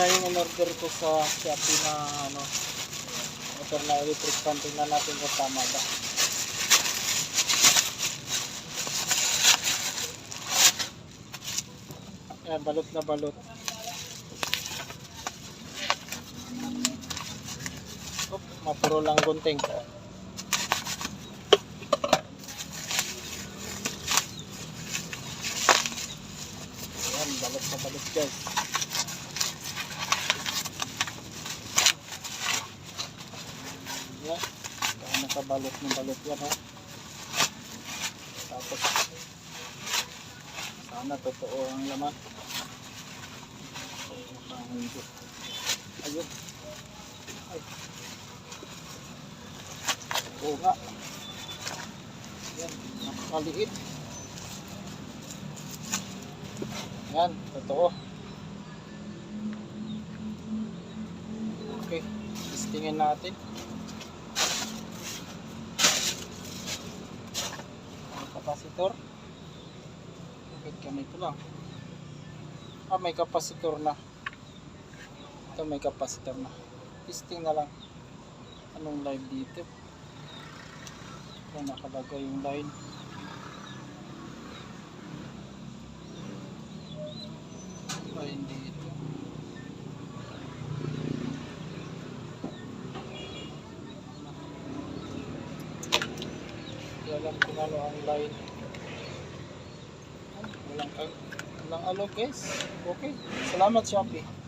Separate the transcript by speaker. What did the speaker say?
Speaker 1: na yung in-order ko sa Shopee na ano, motor na electric fan. Tingnan natin kung tama ba. Ayan, balot na balot. Oop, mapuro lang gunting. Ayan, balot na balot guys. Ayan, kaya nakabalot ng balot yan ha. Tapos sana totoo ang laman. Ayun. Ay. Oo nga. Yan, napakaliit. Yan, totoo. Okay, testingin natin. May kapasitor. Bakit ganito lang? May kapasitor na. Ito may kapasitor na. Testing na lang. Anong line dito? Ito nakalagay yung line. Line dito. Hindi alam kung ano ang line. Walang ano guys. Okay. Salamat Shopee.